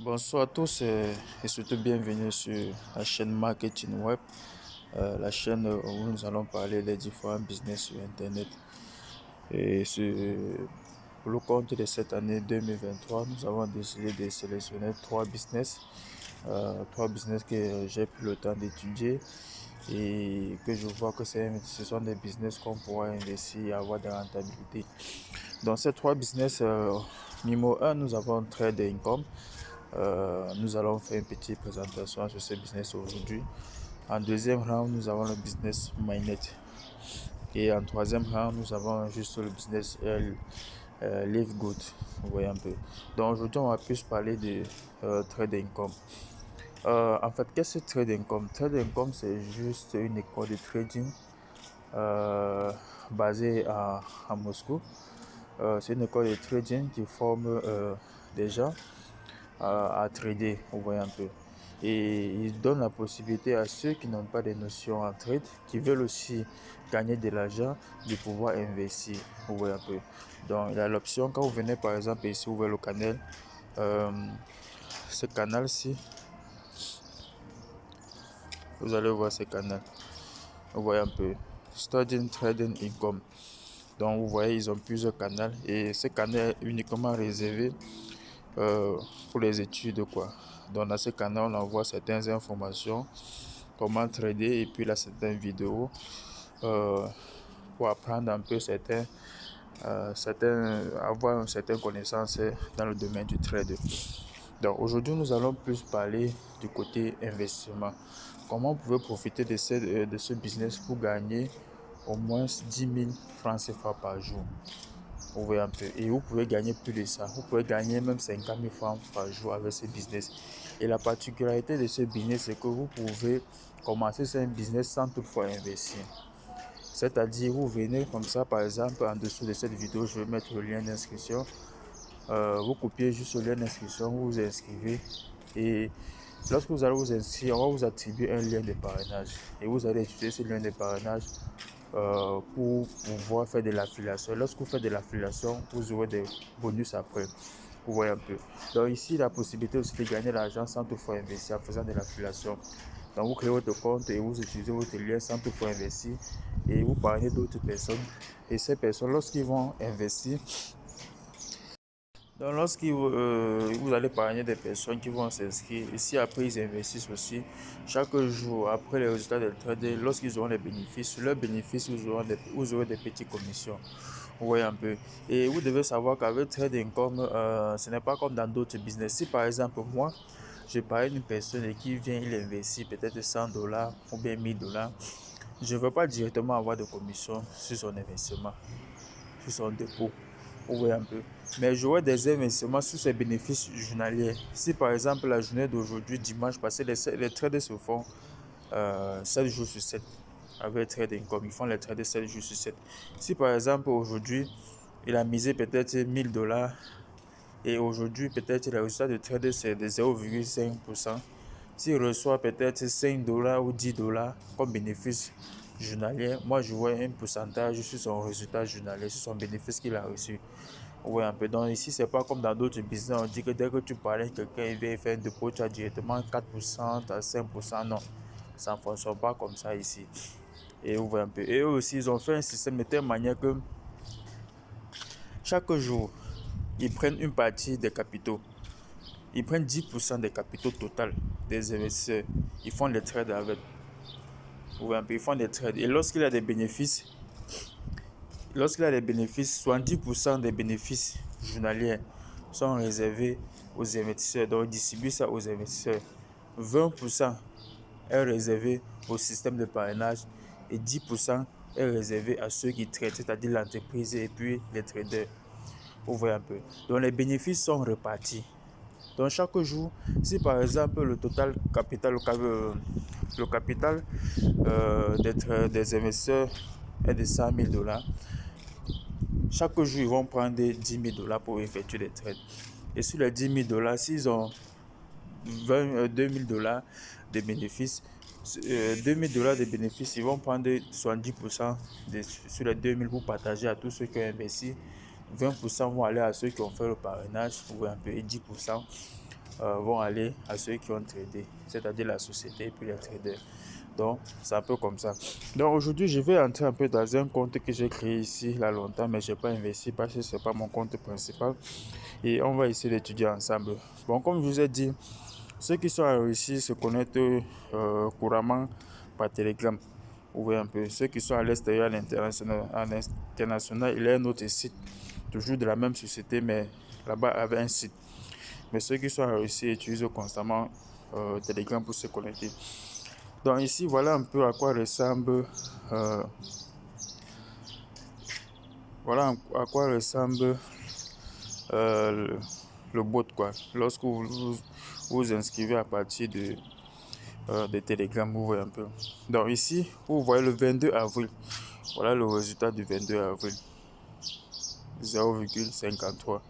Bonsoir à tous et surtout bienvenue sur la chaîne Marketing Web, la chaîne où nous allons parler des différents business sur Internet. Et pour le compte de cette année 2023, nous avons décidé de sélectionner trois business que j'ai pris le temps d'étudier et que je vois que ce sont des business qu'on pourra investir et avoir de la rentabilité. Dans ces trois business, numéro un, nous avons Trade Income. Nous allons faire une petite présentation sur ce business aujourd'hui. En deuxième round, nous avons le business Mainnet. Et en troisième round, nous avons juste le business Live Good. Vous voyez un peu. Donc aujourd'hui, on va plus parler de Trade Income. En fait, qu'est-ce que Trade Income? Trade Income, c'est juste une école de trading euh, basée à Moscou. C'est une école de trading qui forme des gens à trader, vous voyez un peu. Et il donne la possibilité à ceux qui n'ont pas de notions en trade, qui veulent aussi gagner de l'argent, de pouvoir investir, vous voyez un peu. Donc il y a l'option, quand vous venez par exemple ici, ouvrir le canal, euh, ce canal-ci, vous allez voir ce canal, vous voyez un peu, Studying Trading Income. Donc vous voyez, ils ont plusieurs canaux et ce canal est uniquement réservé pour les études quoi. Donc dans ce canal, on envoie certaines informations, comment trader et puis là certaines vidéos euh, pour apprendre un peu avoir une certaine connaissance dans le domaine du trade. Donc aujourd'hui, nous allons plus parler du côté investissement. Comment vous pouvez profiter de ce business pour gagner au moins 10 000 francs CFA par jour. Vous voyez un peu. Et vous pouvez gagner plus de ça. Vous pouvez gagner même 50 000 francs par jour avec ce business. Et la particularité de ce business, c'est que vous pouvez commencer ce business sans toutefois investir. C'est-à-dire, vous venez comme ça, par exemple, en dessous de cette vidéo, je vais mettre le lien d'inscription. Vous copiez juste le lien d'inscription, vous vous inscrivez. Et lorsque vous allez vous inscrire, on va vous attribuer un lien de parrainage. Et vous allez utiliser ce lien de parrainage pour pouvoir faire de l'affiliation. Lorsque vous faites de l'affiliation, vous aurez des bonus après. Vous voyez un peu. Donc ici, la possibilité aussi de gagner l'argent sans toutefois investir en faisant de l'affiliation. Donc vous créez votre compte et vous utilisez votre lien sans toutefois investir et vous parlez d'autres personnes. Et ces personnes, lorsqu'ils vont investir, donc, vous allez parrainer des personnes qui vont s'inscrire, et si après ils investissent aussi, chaque jour après les résultats des trades, lorsqu'ils auront les bénéfices, sur leurs bénéfices, vous aurez des petites commissions. Vous voyez un peu. Et vous devez savoir qu'avec Trade Income, ce n'est pas comme dans d'autres business. Si par exemple, moi, je parraine une personne qui vient, il investit peut-être 100 dollars ou bien 1000 dollars, je ne veux pas directement avoir de commission sur son investissement, sur son dépôt. Vous voyez un peu. Mais j'aurai des investissements sur ces bénéfices journaliers. Si par exemple la journée d'aujourd'hui, dimanche passé, les trades se font 7 jours sur 7 avec Trade Income. Ils font les trades 7 jours sur 7. Si par exemple aujourd'hui, il a misé peut-être 1000 dollars et aujourd'hui peut-être le résultat de trade c'est de 0,5%. S'il reçoit peut-être 5 dollars ou 10 dollars comme bénéfice journalier, moi je vois un pourcentage sur son résultat journalier, sur son bénéfice qu'il a reçu. Oui, un peu. Donc ici, c'est pas comme dans d'autres business, on dit que dès que tu parles à quelqu'un, il vient faire un dépôt, tu as directement 4% à 5%. Non, ça ne fonctionne pas comme ça ici. Et vous voyez un peu. Et eux aussi, ils ont fait un système de telle manière que chaque jour, ils prennent une partie des capitaux. Ils prennent 10% des capitaux total des investisseurs. Ils font des trades avec. Vous voyez un peu, ils font des trades. Et lorsqu'il a des bénéfices, 70% des bénéfices journaliers sont réservés aux investisseurs. Donc, ils distribuent ça aux investisseurs. 20% est réservé au système de parrainage et 10% est réservé à ceux qui traitent, c'est-à-dire l'entreprise et puis les traders. Vous voyez un peu. Donc, les bénéfices sont répartis. Donc, chaque jour, si par exemple le total capital, le capital des investisseurs est de 100 000 dollars, chaque jour, ils vont prendre 10 000 dollars pour effectuer des trades. Et sur les 10 000 dollars, s'ils ont 2 000 dollars de bénéfices, 2 000 dollars de bénéfices, ils vont prendre 70% sur les 2 000 pour partager à tous ceux qui ont investi. 20% vont aller à ceux qui ont fait le parrainage, un peu, et 10% vont aller à ceux qui ont tradé, c'est-à-dire la société et puis les traders. Donc, c'est un peu comme ça. Donc, aujourd'hui, je vais entrer un peu dans un compte que j'ai créé ici, là, longtemps, mais je n'ai pas investi parce que ce n'est pas mon compte principal. Et on va essayer d'étudier ensemble. Bon, comme je vous ai dit, ceux qui sont en Russie se connectent couramment par Telegram. Vous voyez un peu. Ceux qui sont à l'extérieur, à l'international, il y a un autre site, toujours de la même société, mais là-bas avec un site. Mais ceux qui sont en Russie utilisent constamment Telegram pour se connecter. Donc ici, voilà un peu à quoi ressemble le bot, quoi. Lorsque vous inscrivez à partir de Telegram, vous voyez un peu. Donc ici, vous voyez le 22 avril. Voilà le résultat du 22 avril. 0,53. Vous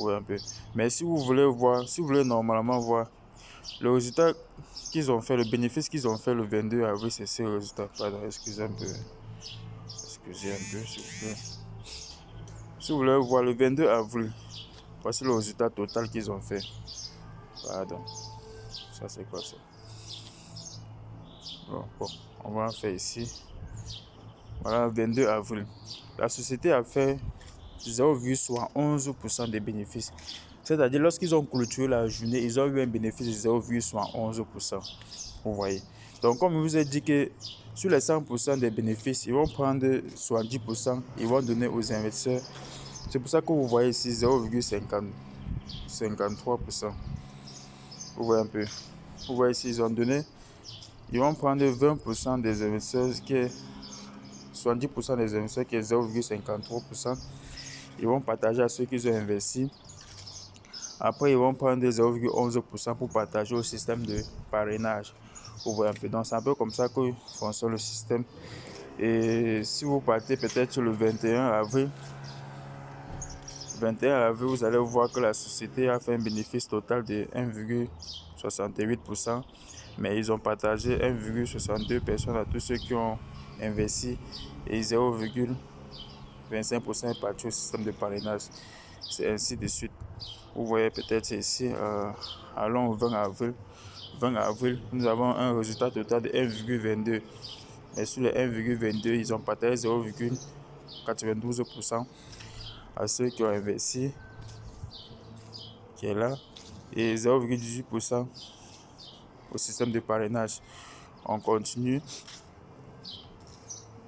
voyez un peu. Mais si vous voulez voir, si vous voulez normalement voir le résultat qu'ils ont fait, le bénéfice qu'ils ont fait le 22 avril, c'est ce résultat. Pardon, excusez un peu. Excusez un peu, s'il vous plaît. Si vous voulez voir le 22 avril, voici le résultat total qu'ils ont fait. Pardon. Ça, c'est quoi ça? Bon, on va en faire ici. Voilà, le 22 avril. La société a fait 0,11% des bénéfices. C'est-à-dire, lorsqu'ils ont clôturé la journée, ils ont eu un bénéfice de 0,11%. Vous voyez. Donc, comme je vous ai dit que sur les 100% des bénéfices, ils vont prendre 70%, ils vont donner aux investisseurs. C'est pour ça que vous voyez ici 0,53%. Vous voyez un peu. Vous voyez ici, ils vont prendre 20% des investisseurs, qui est 70% des investisseurs, qui est 0,53%. Ils vont partager à ceux qui ont investi. Après, ils vont prendre 0,11% pour partager au système de parrainage. Vous voyez un peu. Donc, c'est un peu comme ça que fonctionne le système. Et si vous partez peut-être le 21 avril, vous allez voir que la société a fait un bénéfice total de 1,68%. Mais ils ont partagé 1,62 personnes à tous ceux qui ont investi et 0,25% est parti au système de parrainage. C'est ainsi de suite. Vous voyez peut-être ici, allons au 20 avril. 20 avril, nous avons un résultat total de 1,22. Et sur les 1,22, ils ont partagé 0,92% à ceux qui ont investi, qui est là, et 0,18% au système de parrainage. On continue.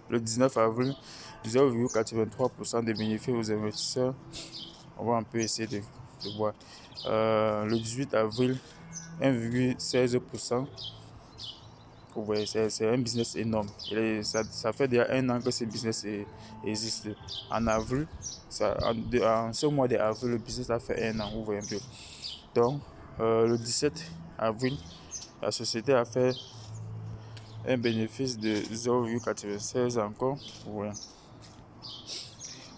Le 19 avril, 0,83% des bénéfices aux investisseurs. On va un peu essayer de voir. Le 18 avril, 1,16%. Vous voyez, c'est un business énorme. Et ça fait déjà un an que ce business existe. En avril, en ce mois d'avril, le business a fait un an. Vous voyez un peu. Donc, le 17 avril, la société a fait un bénéfice de 0,96 encore. Ouais.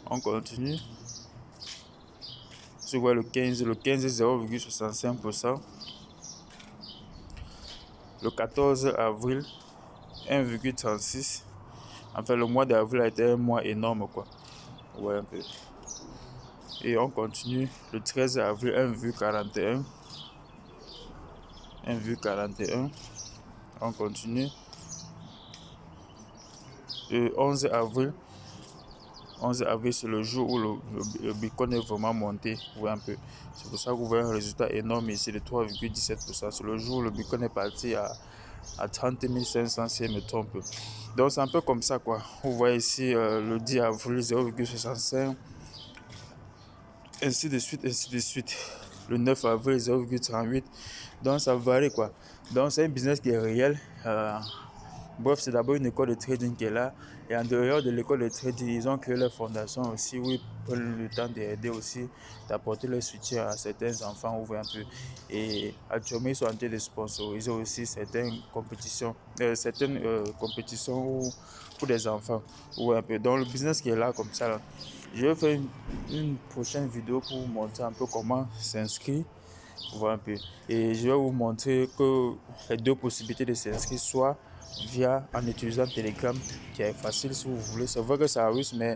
On continue. Je vois le 15, 0,65%. Le 14 avril, 1,36. Enfin, le mois d'avril a été un mois énorme, quoi. Ouais, un peu. Et on continue. Le 13 avril, 1,41. 1,41. On continue. Le 11 avril. 11 avril, c'est le jour où le Bitcoin est vraiment monté. Vous voyez un peu. C'est pour ça que vous voyez un résultat énorme ici de 3,17%. C'est le jour où le Bitcoin est parti à 30 500 si je me trompe. Donc c'est un peu comme ça, quoi. Vous voyez ici le 10 avril 0,65. Ainsi de suite, ainsi de suite. Le 9 avril 0,38. Donc ça varie, quoi. Donc c'est un business qui est réel. Bref, c'est d'abord une école de trading qui est là. Et en dehors de l'école de trading, ils ont créé leur fondation aussi où ils prennent le temps d'aider aussi, d'apporter leur soutien à certains enfants, ouvrir un peu. Et actuellement, ils sont en train de sponsoriser aussi certaines compétitions pour des enfants. Ouvrir un peu. Donc le business qui est là comme ça, là. Je vais faire une prochaine vidéo pour vous montrer un peu comment s'inscrire. Voir un peu. Et je vais vous montrer que les deux possibilités de s'inscrire, soit en utilisant Telegram, qui est facile si vous voulez. C'est vrai que c'est russe, mais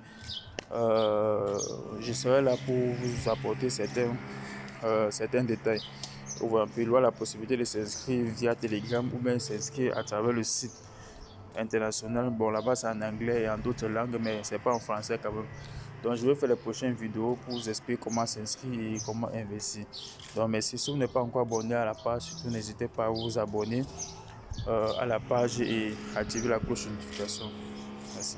je serai là pour vous apporter certains détails. Vous voyez un peu, il y a la possibilité de s'inscrire via Telegram ou bien s'inscrire à travers le site international. Bon, là-bas, c'est en anglais et en d'autres langues, mais c'est pas en français quand même. Donc, je vais faire les prochaines vidéos pour vous expliquer comment s'inscrire et comment investir. Donc, merci. Si vous n'êtes pas encore abonné à la page, surtout n'hésitez pas à vous abonner à la page et activer la cloche de notification. Merci.